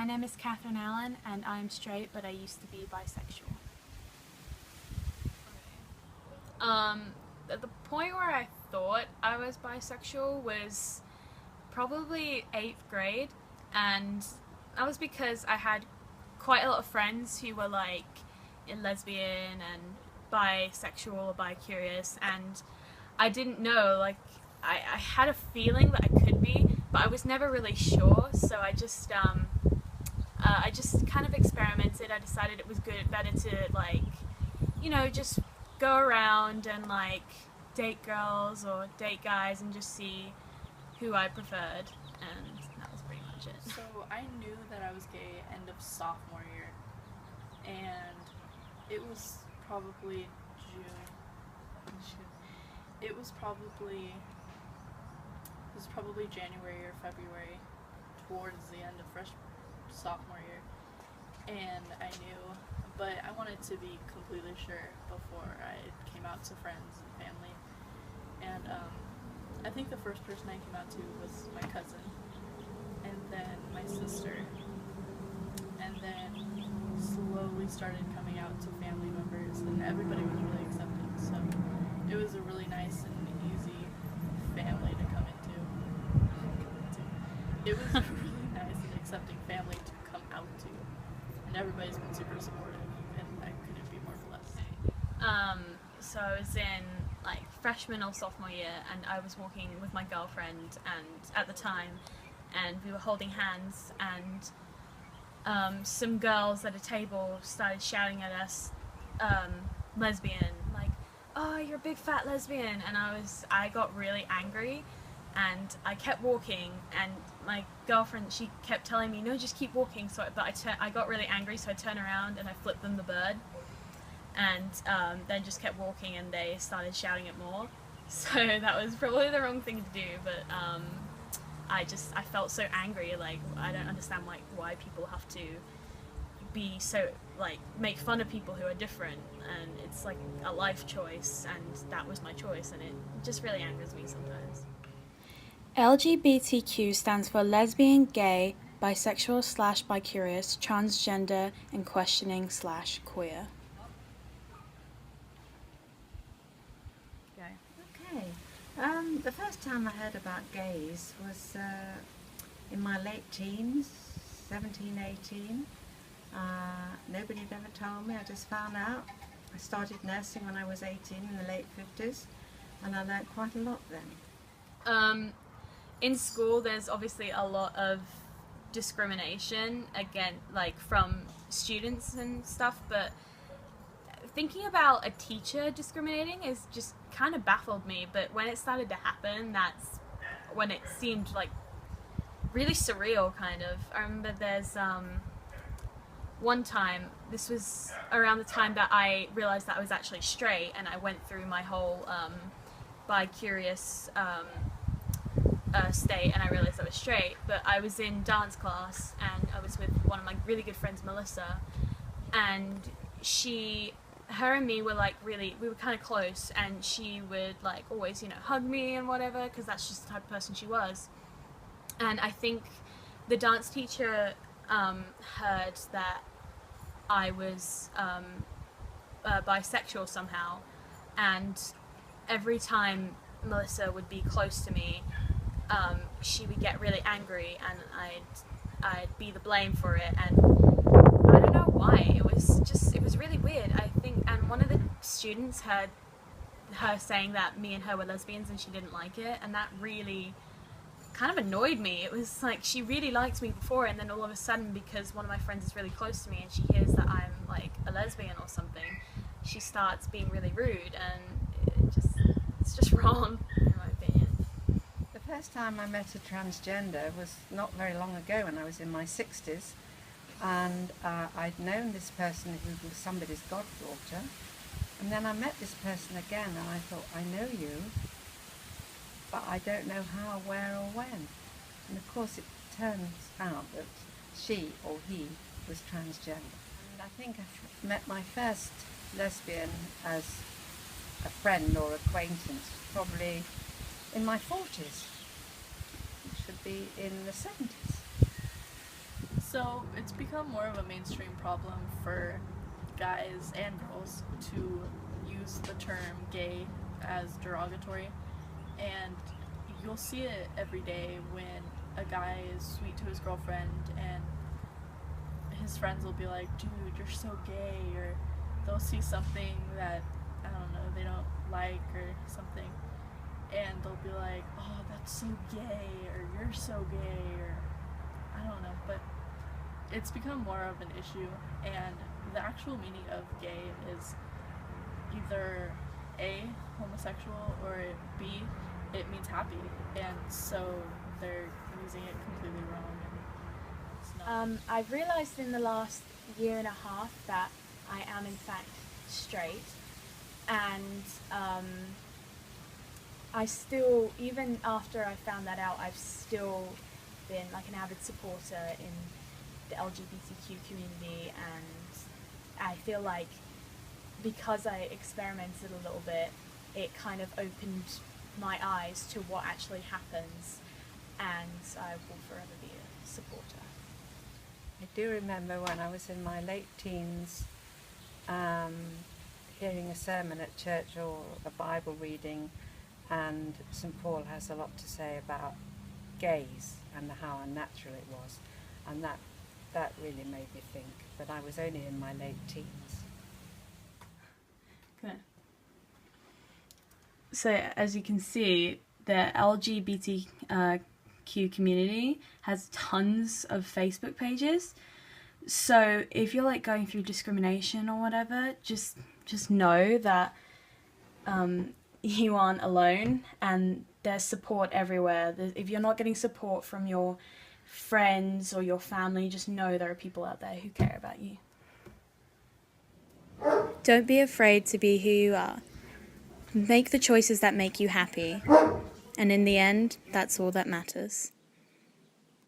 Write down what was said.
name is Catherine Allen and I'm straight, but I used to be bisexual. At the point where I thought I was bisexual was probably 8th grade, and that was because I had quite a lot of friends who were like lesbian and bisexual or bi-curious, and I didn't know, like I had a feeling that I could be, but I was never really sure, so I just kind of experimented. I decided it was better to like, you know, just go around and like date girls or date guys and just see who I preferred, and that was pretty much it. So I knew that I was gay end of sophomore year, and it was probably June. It was probably January or February, towards the end of sophomore year, and I knew, but I wanted to be completely sure before I came out to friends and family. And I think the first person I came out to was my cousin, and then my sister, and then slowly started coming out to family members, and everybody was really accepting, so it was a really nice and easy family to come into. It was a really nice and accepting family to come out to, and everybody's been super supportive, and I couldn't be more blessed. So I was in like freshman or sophomore year, and I was walking with my girlfriend and at the time, and we were holding hands, and some girls at a table started shouting at us, lesbian, like, oh, you're a big fat lesbian, and I got really angry, and I kept walking, and my girlfriend, she kept telling me, no, just keep walking, I got really angry, so I turned around and I flipped them the bird, and then just kept walking, and they started shouting it more. So that was probably the wrong thing to do, but I felt so angry. Like, I don't understand why people have to be so, like, make fun of people who are different, and it's like a life choice, and that was my choice, and it just really angers me sometimes. LGBTQ stands for lesbian, gay, bisexual / bi-curious, transgender, and questioning / queer. Okay. The first time I heard about gays was in my late teens, 17, 18. Nobody had ever told me, I just found out. I started nursing when I was 18 in the late 50s, and I learnt quite a lot then. In school, there's obviously a lot of discrimination, again, like from students and stuff, but thinking about a teacher discriminating is just kind of baffled me. But when it started to happen, that's when it seemed like really surreal, kind of. I remember there's one time, this was around the time that I realized that I was actually straight, and I went through my whole bi-curious state, and I realized I was straight. But I was in dance class, and I was with one of my really good friends, Melissa, and her and me were like we were kind of close, and she would like always, you know, hug me and whatever, because that's just the type of person she was. And I think the dance teacher heard that I was bisexual somehow, and every time Melissa would be close to me, she would get really angry, and I'd be the blame for it, and I don't know why. It was really weird, I think. And one of the students heard her saying that me and her were lesbians, and she didn't like it, and that really kind of annoyed me. It was like, she really liked me before, and then all of a sudden, because one of my friends is really close to me and she hears that I'm like a lesbian or something, she starts being really rude, and it's just wrong, in my opinion. The first time I met a transgender was not very long ago, when I was in my 60s, and I'd known this person who was somebody's goddaughter, and then I met this person again, and I thought, I know you, but I don't know how, where, or when. And of course it turns out that she or he was transgender. And I think I met my first lesbian as a friend or acquaintance probably in my 40s. It should be in the 70s. So it's become more of a mainstream problem for guys and girls to use the term gay as derogatory, and you'll see it every day when a guy is sweet to his girlfriend and his friends will be like, dude, you're so gay, or they'll see something that, I don't know, they don't like or something, and they'll be like, oh, that's so gay, or you're so gay, or I don't know, but it's become more of an issue, and the actual meaning of gay is either A, homosexual, or B, it means happy, and so they're using it completely wrong, and it's not. I've realised in the last year and a half that I am in fact straight, and I still, even after I found that out, I've still been like an avid supporter in the LGBTQ community, and I feel like because I experimented a little bit, it kind of opened my eyes to what actually happens, and I will forever be a supporter. I do remember when I was in my late teens, hearing a sermon at church or a Bible reading, and St. Paul has a lot to say about gays and how unnatural it was, and that really made me think, but I was only in my late teens. Good. So as you can see, the LGBTQ community has tons of Facebook pages. So if you're like going through discrimination or whatever, just know that you aren't alone, and there's support everywhere. If you're not getting support from your friends or your family, just know there are people out there who care about you. Don't be afraid to be who you are. Make the choices that make you happy. And in the end, that's all that matters.